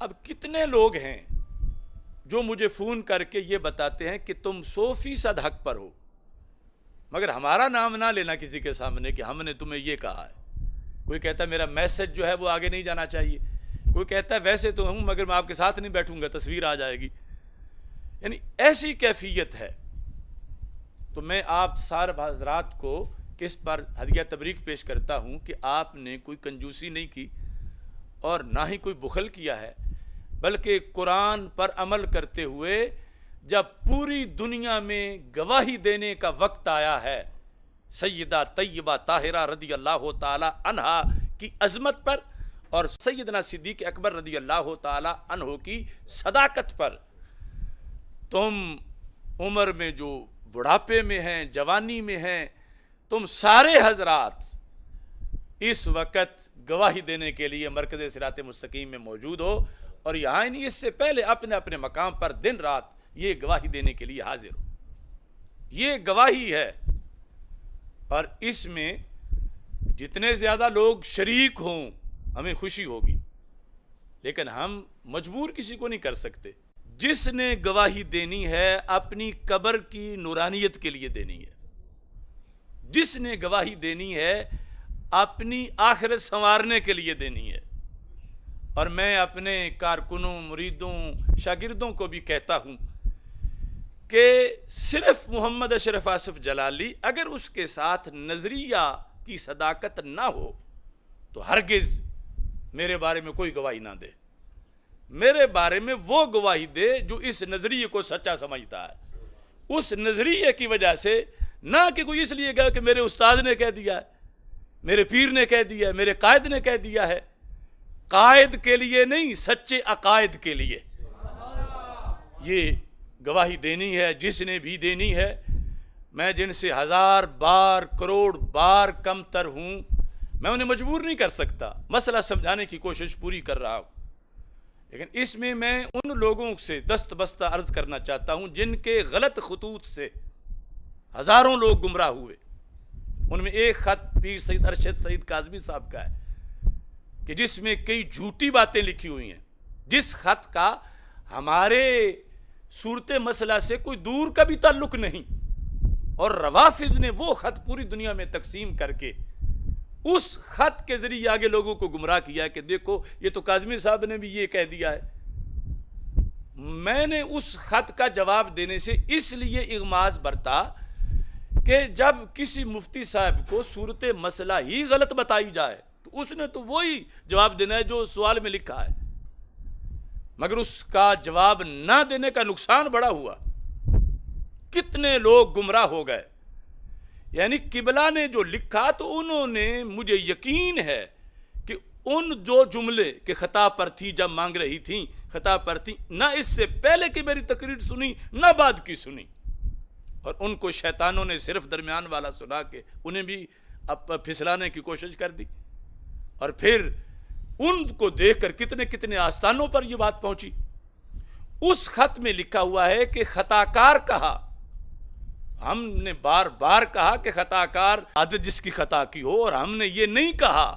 اب کتنے لوگ ہیں جو مجھے فون کر کے یہ بتاتے ہیں کہ تم 100% حق پر ہو، مگر ہمارا نام نہ لینا کسی کے سامنے کہ ہم نے تمہیں یہ کہا ہے۔ کوئی کہتا ہے میرا میسج جو ہے وہ آگے نہیں جانا چاہیے، کوئی کہتا ہے ویسے تو ہوں مگر میں آپ کے ساتھ نہیں بیٹھوں گا، تصویر آ جائے گی۔ یعنی ایسی کیفیت ہے۔ تو میں آپ سارے حضرات کو اس پر ہدیہ تبریک پیش کرتا ہوں کہ آپ نے کوئی کنجوسی نہیں کی اور نہ ہی کوئی بخل کیا ہے، بلکہ قرآن پر عمل کرتے ہوئے جب پوری دنیا میں گواہی دینے کا وقت آیا ہے سیدہ طیبہ طاہرہ رضی اللہ تعالی عنہا کی عظمت پر اور سیدنا صدیق اکبر رضی اللہ تعالی عنہ کی صداقت پر، تم عمر میں جو بڑھاپے میں ہیں، جوانی میں ہیں، تم سارے حضرات اس وقت گواہی دینے کے لیے مرکز صراط مستقیم میں موجود ہو، اور یہاں نہیں اس سے پہلے اپنے اپنے مقام پر دن رات یہ گواہی دینے کے لیے حاضر ہو۔ یہ گواہی ہے، اور اس میں جتنے زیادہ لوگ شریک ہوں ہمیں خوشی ہوگی، لیکن ہم مجبور کسی کو نہیں کر سکتے۔ جس نے گواہی دینی ہے اپنی قبر کی نورانیت کے لیے دینی ہے، جس نے گواہی دینی ہے اپنی آخرت سنوارنے کے لیے دینی ہے۔ اور میں اپنے کارکنوں، مریدوں، شاگردوں کو بھی کہتا ہوں کہ صرف محمد اشرف آصف جلالی اگر اس کے ساتھ نظریہ کی صداقت نہ ہو تو ہرگز میرے بارے میں کوئی گواہی نہ دے۔ میرے بارے میں وہ گواہی دے جو اس نظریے کو سچا سمجھتا ہے، اس نظریے کی وجہ سے، نہ کہ کوئی اس لیے کہا کہ میرے استاد نے کہہ دیا ہے، میرے پیر نے کہہ دیا ہے، میرے قائد نے کہہ دیا ہے۔ قائد کے لیے نہیں، سچے عقائد کے لیے یہ گواہی دینی ہے، جس نے بھی دینی ہے۔ میں جن سے 1000 بار، کروڑ بار کم تر ہوں، میں انہیں مجبور نہیں کر سکتا، مسئلہ سمجھانے کی کوشش پوری کر رہا ہوں۔ لیکن اس میں ان لوگوں سے دست بستہ عرض کرنا چاہتا ہوں جن کے غلط خطوط سے ہزاروں لوگ گمراہ ہوئے۔ ان میں ایک خط پیر سید ارشد سعید کاظمی صاحب کا ہے کہ جس میں کئی جھوٹی باتیں لکھی ہوئی ہیں، جس خط کا ہمارے صورت مسئلہ سے کوئی دور کا بھی تعلق نہیں، اور روافض نے وہ خط پوری دنیا میں تقسیم کر کے اس خط کے ذریعے آگے لوگوں کو گمراہ کیا کہ دیکھو یہ تو کاظمی صاحب نے بھی یہ کہہ دیا ہے۔ میں نے اس خط کا جواب دینے سے اس لیے اغماض برتا کہ جب کسی مفتی صاحب کو صورت مسئلہ ہی غلط بتائی جائے تو اس نے تو وہی جواب دینا ہے جو سوال میں لکھا ہے، مگر اس کا جواب نہ دینے کا نقصان بڑا ہوا، کتنے لوگ گمراہ ہو گئے۔ یعنی قبلہ نے جو لکھا تو انہوں نے، مجھے یقین ہے کہ ان جو جملے کہ خطا پر تھی جب مانگ رہی تھیں، خطا پر تھی، نہ اس سے پہلے کی میری تقریر سنی نہ بعد کی سنی، اور ان کو شیطانوں نے صرف درمیان والا سنا کے انہیں بھی پھسلانے کی کوشش کر دی، اور پھر ان کو دیکھ کر کتنے کتنے آستانوں پر یہ بات پہنچی۔ اس خط میں لکھا ہوا ہے کہ خطا کار کہا، ہم نے بار بار کہا کہ خطا کار عادت جس کی خطا کی ہو، اور ہم نے یہ نہیں کہا۔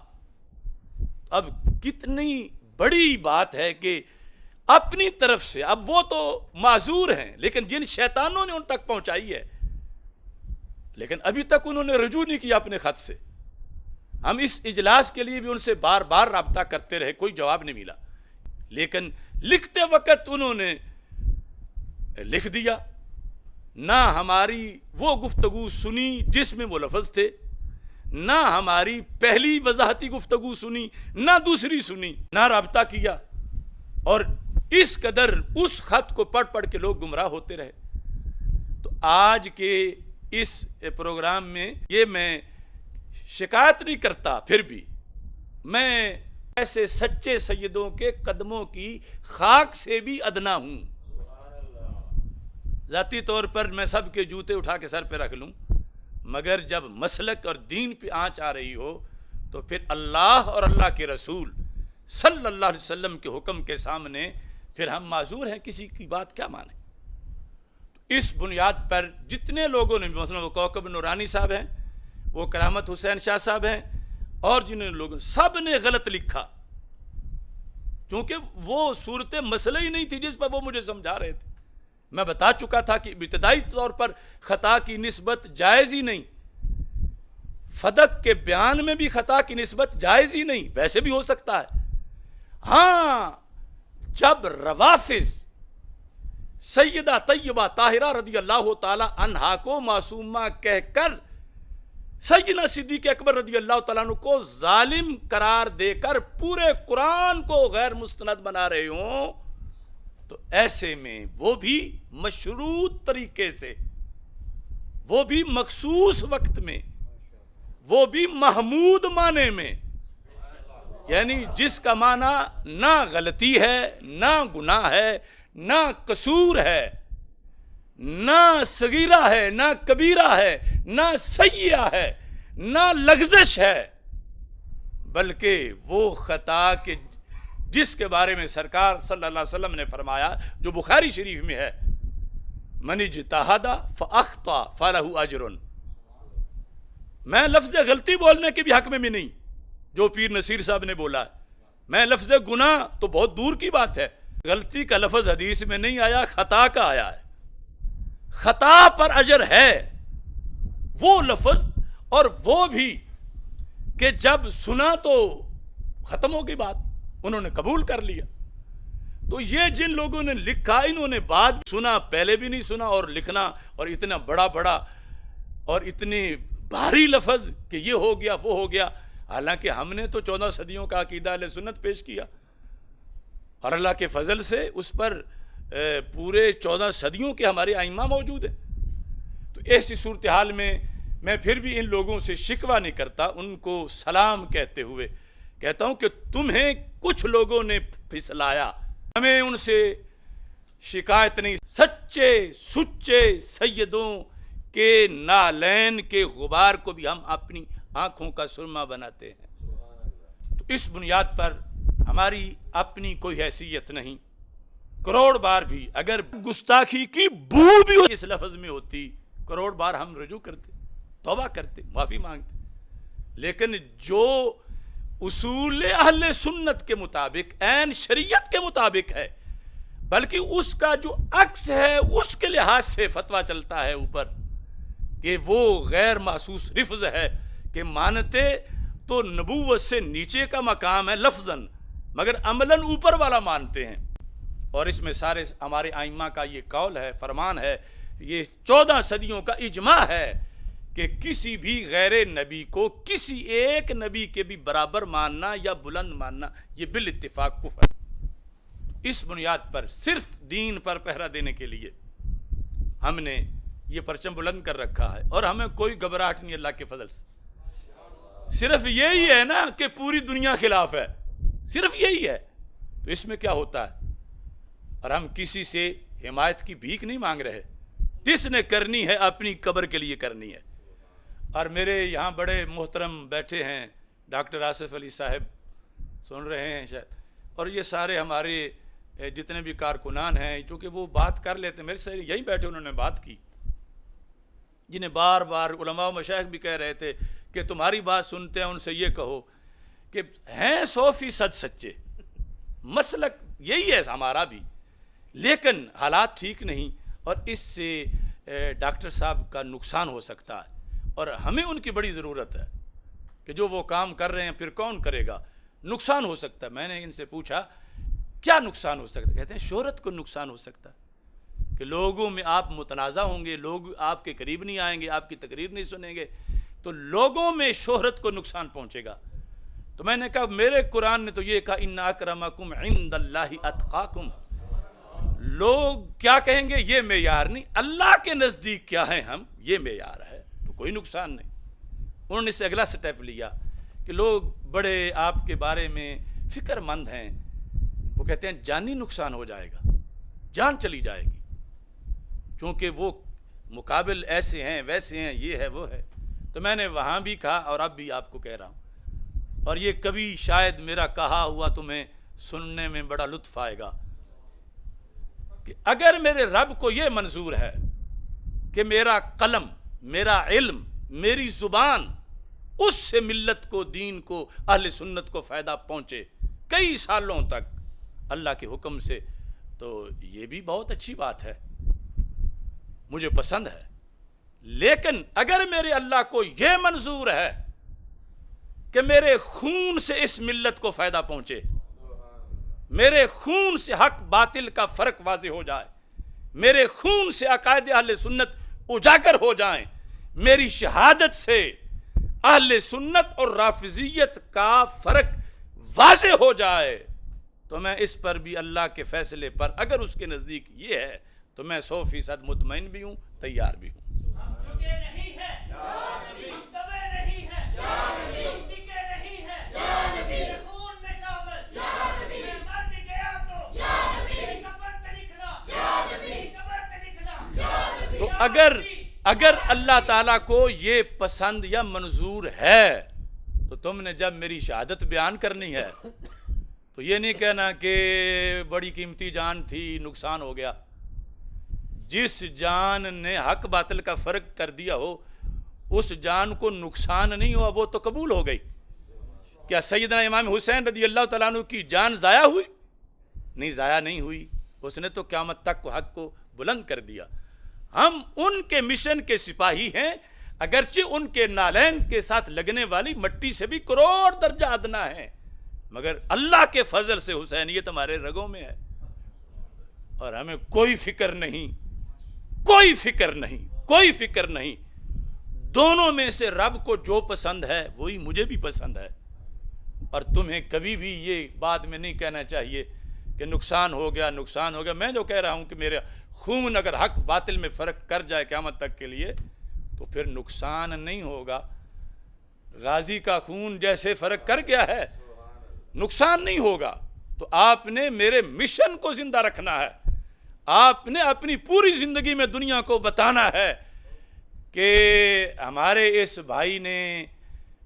اب کتنی بڑی بات ہے کہ اپنی طرف سے، اب وہ تو معذور ہیں لیکن جن شیطانوں نے ان تک پہنچائی ہے، لیکن ابھی تک انہوں نے رجوع نہیں کیا اپنے خط سے۔ ہم اس اجلاس کے لیے بھی ان سے بار بار رابطہ کرتے رہے، کوئی جواب نہیں ملا، لیکن لکھتے وقت انہوں نے لکھ دیا، نہ ہماری وہ گفتگو سنی جس میں وہ لفظ تھے، نہ ہماری پہلی وضاحتی گفتگو سنی، نہ دوسری سنی، نہ رابطہ کیا، اور اس قدر اس خط کو پڑھ پڑھ کے لوگ گمراہ ہوتے رہے۔ تو آج کے اس پروگرام میں یہ میں شکایت نہیں کرتا، پھر بھی میں ایسے سچے سیدوں کے قدموں کی خاک سے بھی ادنا ہوں۔ ذاتی طور پر میں سب کے جوتے اٹھا کے سر پہ رکھ لوں، مگر جب مسلک اور دین پہ آنچ آ رہی ہو تو پھر اللہ اور اللہ کے رسول صلی اللہ علیہ وسلم کے حکم کے سامنے پھر ہم معذور ہیں، کسی کی بات کیا مانیں۔ اس بنیاد پر جتنے لوگوں نے، مثلا وہ کوکب نورانی صاحب ہیں، وہ کرامت حسین شاہ صاحب ہیں، اور جنہوں نے لوگوں سب نے غلط لکھا، کیونکہ وہ صورت مسئلہ ہی نہیں تھی جس پر وہ مجھے سمجھا رہے تھے. میں بتا چکا تھا کہ ابتدائی طور پر خطا کی نسبت جائز ہی نہیں، فدق کے بیان میں بھی خطا کی نسبت جائز ہی نہیں، ویسے بھی ہو سکتا ہے. ہاں جب روافظ سیدہ طیبہ طاہرہ رضی اللہ تعالی عنہا کو معصومہ کہہ کر سیدنا صدیق اکبر رضی اللہ تعالیٰ عنہ کو ظالم قرار دے کر پورے قرآن کو غیر مستند بنا رہے ہوں، تو ایسے میں وہ بھی مشروط طریقے سے، وہ بھی مخصوص وقت میں، وہ بھی محمود معنی میں، یعنی جس کا معنی نہ غلطی ہے، نہ گناہ ہے، نہ قصور ہے، نہ صغیرہ ہے، نہ کبیرہ ہے، نہ سیئہ ہے، نہ لغزش ہے، بلکہ وہ خطا کے جس کے بارے میں سرکار صلی اللہ علیہ وسلم نے فرمایا، جو بخاری شریف میں ہے، من اجتہد فاخطأ فلہ اجر. میں لفظ غلطی بولنے کے بھی حق میں بھی نہیں جو پیر نصیر صاحب نے بولا ہے. میں لفظ گناہ تو بہت دور کی بات ہے، غلطی کا لفظ حدیث میں نہیں آیا، خطا کا آیا ہے. خطا پر اجر ہے وہ لفظ، اور وہ بھی کہ جب سنا تو ختم ہو گئی بات، انہوں نے قبول کر لیا. تو یہ جن لوگوں نے لکھا، انہوں نے بعد سنا، پہلے بھی نہیں سنا، اور لکھنا اور اتنا بڑا بڑا اور اتنے بھاری لفظ کہ یہ ہو گیا وہ ہو گیا. حالانکہ ہم نے تو 14 صدیوں کا عقیدہ اہل سنت پیش کیا، اور اللہ کے فضل سے اس پر پورے 14 صدیوں کے ہمارے ائمہ موجود ہیں. تو ایسی صورتحال میں پھر بھی ان لوگوں سے شکوہ نہیں کرتا، ان کو سلام کہتے ہوئے کہتا ہوں کہ تمہیں کچھ لوگوں نے پھسلایا، ہمیں ان سے شکایت نہیں. سچے سچے سیدوں کے نالین کے غبار کو بھی ہم اپنی آنکھوں کا سرما بناتے ہیں. تو اس بنیاد پر ہماری اپنی کوئی حیثیت نہیں. کروڑ بار بھی اگر گستاخی کی بو بھی اس لفظ میں ہوتی، کروڑ بار ہم رجوع کرتے، توبہ کرتے، معافی مانگتے. لیکن جو اصول اہل سنت کے مطابق، عین شریعت کے مطابق ہے، بلکہ اس کا جو عکس ہے اس کے لحاظ سے فتویٰ چلتا ہے اوپر کہ وہ غیر محسوس لفظ ہے، کہ مانتے تو نبوت سے نیچے کا مقام ہے لفظاً، مگر عملاً اوپر والا مانتے ہیں. اور اس میں سارے ہمارے ائمہ کا یہ قول ہے، فرمان ہے، یہ 14 صدیوں کا اجماع ہے کہ کسی بھی غیر نبی کو کسی ایک نبی کے بھی برابر ماننا یا بلند ماننا یہ بالاتفاق کفر ہے. اس بنیاد پر صرف دین پر پہرا دینے کے لیے ہم نے یہ پرچم بلند کر رکھا ہے، اور ہمیں کوئی گھبراہٹ نہیں اللہ کے فضل سے. صرف یہی ہے نا کہ پوری دنیا خلاف ہے، صرف یہی ہے، تو اس میں کیا ہوتا ہے؟ اور ہم کسی سے حمایت کی بھیک نہیں مانگ رہے، جس نے کرنی ہے اپنی قبر کے لیے کرنی ہے. اور میرے یہاں بڑے محترم بیٹھے ہیں، ڈاکٹر آصف علی صاحب سن رہے ہیں شاید، اور یہ سارے ہمارے جتنے بھی کارکنان ہیں، چونکہ وہ بات کر لیتے ہیں، میرے سے یہی بیٹھے انہوں نے بات کی، جنہیں بار بار علماء و مشائخ بھی کہہ رہے تھے کہ تمہاری بات سنتے ہیں، ان سے یہ کہو کہ ہیں 100% سچے، مسلک یہی ہے ہمارا بھی، لیکن حالات ٹھیک نہیں، اور اس سے ڈاکٹر صاحب کا نقصان ہو سکتا ہے، اور ہمیں ان کی بڑی ضرورت ہے کہ جو وہ کام کر رہے ہیں پھر کون کرے گا. نقصان ہو سکتا ہے. میں نے ان سے پوچھا کیا نقصان ہو سکتا ہے؟ کہتے ہیں شہرت کو نقصان ہو سکتا ہے، کہ لوگوں میں آپ متنازع ہوں گے، لوگ آپ کے قریب نہیں آئیں گے، آپ کی تقریر نہیں سنیں گے، تو لوگوں میں شہرت کو نقصان پہنچے گا. تو میں نے کہا میرے قرآن نے تو یہ کہا ان اکرمکم عند اللہ اتقاکم. لوگ کیا کہیں گے یہ معیار نہیں، اللہ کے نزدیک کیا ہیں ہم یہ معیار ہے، تو کوئی نقصان نہیں. انہوں نے اس سے اگلا سٹیپ لیا کہ لوگ بڑے آپ کے بارے میں فکر مند ہیں، وہ کہتے ہیں جانی نقصان ہو جائے گا، جان چلی جائے گی، کیونکہ وہ مقابل ایسے ہیں ویسے ہیں، یہ ہے وہ ہے. تو میں نے وہاں بھی کہا اور اب بھی آپ کو کہہ رہا ہوں، اور یہ کبھی شاید میرا کہا ہوا تمہیں سننے میں بڑا لطف آئے گا، کہ اگر میرے رب کو یہ منظور ہے کہ میرا قلم، میرا علم، میری زبان اس سے ملت کو، دین کو، اہل سنت کو فائدہ پہنچے کئی سالوں تک، اللہ کے حکم سے، تو یہ بھی بہت اچھی بات ہے، مجھے پسند ہے۔ لیکن اگر میرے اللہ کو یہ منظور ہے کہ میرے خون سے اس ملت کو فائدہ پہنچے، میرے خون سے حق باطل کا فرق واضح ہو جائے، میرے خون سے عقائد اہل سنت اجاگر ہو جائیں، میری شہادت سے اہل سنت اور رافضیت کا فرق واضح ہو جائے، تو میں اس پر بھی اللہ کے فیصلے پر اگر اس کے نزدیک یہ ہے تو میں 100% مطمئن بھی ہوں، تیار بھی ہوں۔ ہم جھکے نہیں ہیں، ہم دبے نہیں ہیں، ہم ٹکے نہیں ہیں، میرے خون میں شامل، میں مر بھی گیا تو میری کفن پہ لکھنا، میری قبر پہ لکھنا۔ تو اگر اللہ تعالیٰ کو یہ پسند یا منظور ہے تو تم نے جب میری شہادت بیان کرنی ہے تو یہ نہیں کہنا کہ بڑی قیمتی جان تھی، نقصان ہو گیا۔ جس جان نے حق باطل کا فرق کر دیا ہو اس جان کو نقصان نہیں ہوا، وہ تو قبول ہو گئی۔ کیا سیدنا امام حسین رضی اللہ تعالیٰ عنہ کی جان ضائع ہوئی؟ نہیں، ضائع نہیں ہوئی، اس نے تو قیامت تک کو حق کو بلند کر دیا۔ ہم ان کے مشن کے سپاہی ہیں، اگرچہ ان کے نالین کے ساتھ لگنے والی مٹی سے بھی کروڑ درجہ ادنا ہے، مگر اللہ کے فضل سے حسینیت ہمارے رگوں میں ہے، اور ہمیں کوئی فکر نہیں، کوئی فکر نہیں، کوئی فکر نہیں۔ دونوں میں سے رب کو جو پسند ہے وہی مجھے بھی پسند ہے، اور تمہیں کبھی بھی یہ بعد میں نہیں کہنا چاہیے کہ نقصان ہو گیا، نقصان ہو گیا۔ میں جو کہہ رہا ہوں کہ میرا خون اگر حق باطل میں فرق کر جائے قیامت تک کے لیے تو پھر نقصان نہیں ہوگا۔ غازی کا خون جیسے فرق کر گیا ہے، نقصان نہیں ہوگا۔ تو آپ نے میرے مشن کو زندہ رکھنا ہے، آپ نے اپنی پوری زندگی میں دنیا کو بتانا ہے کہ ہمارے اس بھائی نے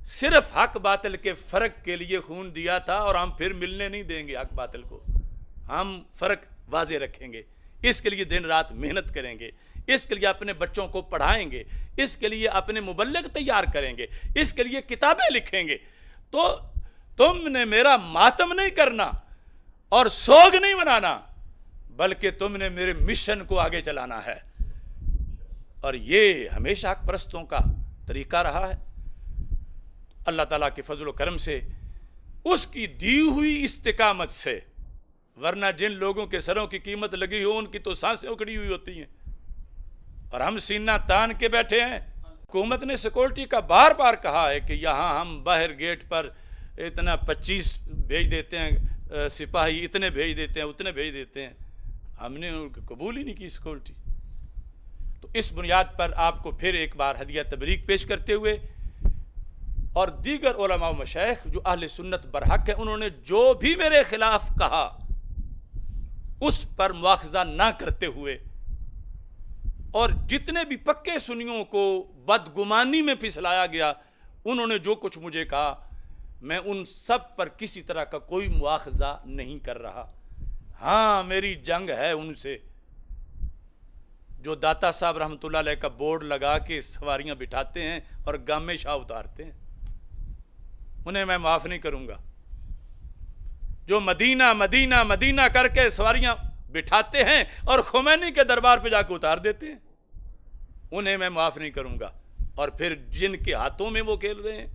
صرف حق باطل کے فرق کے لیے خون دیا تھا، اور ہم پھر ملنے نہیں دیں گے حق باطل کو، ہم فرق واضح رکھیں گے، اس کے لیے دن رات محنت کریں گے، اس کے لیے اپنے بچوں کو پڑھائیں گے، اس کے لیے اپنے مبلغ تیار کریں گے، اس کے لیے کتابیں لکھیں گے۔ تو تم نے میرا ماتم نہیں کرنا اور سوگ نہیں منانا، بلکہ تم نے میرے مشن کو آگے چلانا ہے، اور یہ ہمیشہ حق پرستوں کا طریقہ رہا ہے۔ اللہ تعالیٰ کے فضل و کرم سے، اس کی دی ہوئی استقامت سے، ورنہ جن لوگوں کے سروں کی قیمت لگی ہو ان کی تو سانسیں اکڑی ہوئی ہوتی ہیں، اور ہم سینہ تان کے بیٹھے ہیں۔ حکومت نے سیکورٹی کا بار بار کہا ہے کہ یہاں ہم باہر گیٹ پر اتنا 25 بھیج دیتے ہیں سپاہی، اتنے بھیج دیتے ہیں، اتنے بھیج دیتے ہیں، ہم نے ان کو قبول ہی نہیں کی سیکورٹی۔ تو اس بنیاد پر آپ کو پھر ایک بار ہدیہ تبریک پیش کرتے ہوئے، اور دیگر علماء و مشائخ جو اہل سنت برحق ہیں، انہوں نے جو بھی میرے خلاف کہا اس پر مواخذہ نہ کرتے ہوئے، اور جتنے بھی پکے سنیوں کو بدگمانی میں پھسلایا گیا، انہوں نے جو کچھ مجھے کہا، میں ان سب پر کسی طرح کا کوئی مواخذہ نہیں کر رہا۔ ہاں، میری جنگ ہے ان سے جو داتا صاحب رحمۃ اللہ علیہ کا بورڈ لگا کے سواریاں بٹھاتے ہیں اور گامے شاہ اتارتے ہیں، انہیں میں معاف نہیں کروں گا۔ جو مدینہ مدینہ مدینہ کر کے سواریاں بٹھاتے ہیں اور خمینی کے دربار پہ جا کے اتار دیتے ہیں، انہیں میں معاف نہیں کروں گا۔ اور پھر جن کے ہاتھوں میں وہ کھیل رہے ہیں،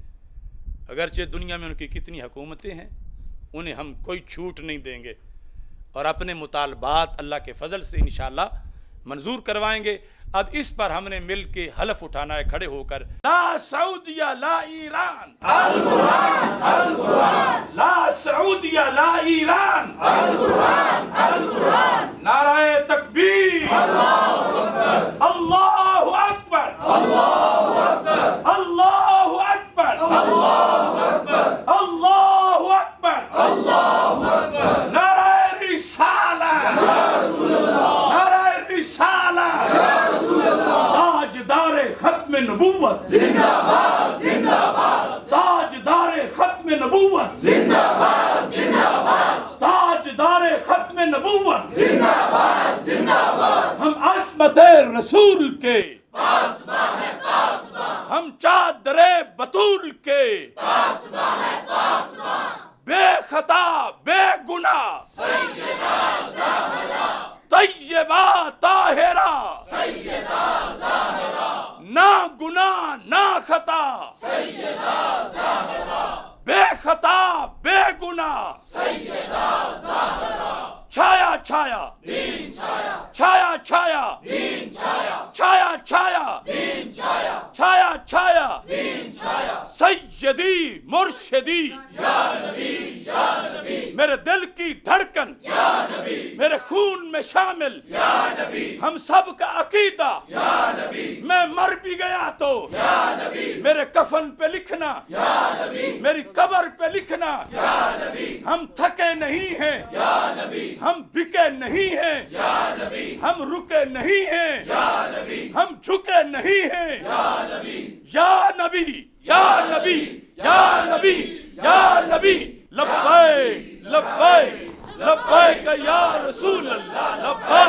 اگرچہ دنیا میں ان کی کتنی حکومتیں ہیں، انہیں ہم کوئی چھوٹ نہیں دیں گے، اور اپنے مطالبات اللہ کے فضل سے انشاءاللہ منظور کروائیں گے۔ اب اس پر ہم نے مل کے حلف اٹھانا ہے کھڑے ہو کر، لا سعودیہ لا ایران، القرآن القرآن، لا سعودیہ لا ایران، القرآن القرآن، نعرہ تکبیر، اللہ اکبر، اللہ اکبر، اللہ اکبر، اللہ اکبر، اللہ اکبر، اللہ اکبر، اللہ اکبر، نعرہ رسالہ، یا رسول اللہ، نعرہ رسالہ، تاجدار ختم نبوت زندہ باد، زندہ باد، تاجدار ختم نبوت زندہ باد، زندہ باد، تاجدار ختم نبوت زندہ باد، زندہ باد، ہم عصمت رسول کے پاسباں ہیں، پاسباں، ہم چادر بطول کے پاسباں ہیں، پاسباں، بے خطا بے گناہ سید خطا بے گناہ چھایا چھایا چھایا چھایا چھایا چھایا چھایا چھایا سیدی مرشدی میرے دل کی دھڑکن میرے خون میں شامل ہم سب کا عقیدہ میں مر بھی گیا تو میرے کفن پہ لکھنا میری قبر پہ لکھنا ہم تھکے نہیں ہیں ہم بکے نہیں ہیں ہم رکے نہیں ہیں ہم جھکے نہیں ہیں یا نبی یا نبی یا نبی یا نبی لبیک لبیک لبیک یا رسول اللہ لبیک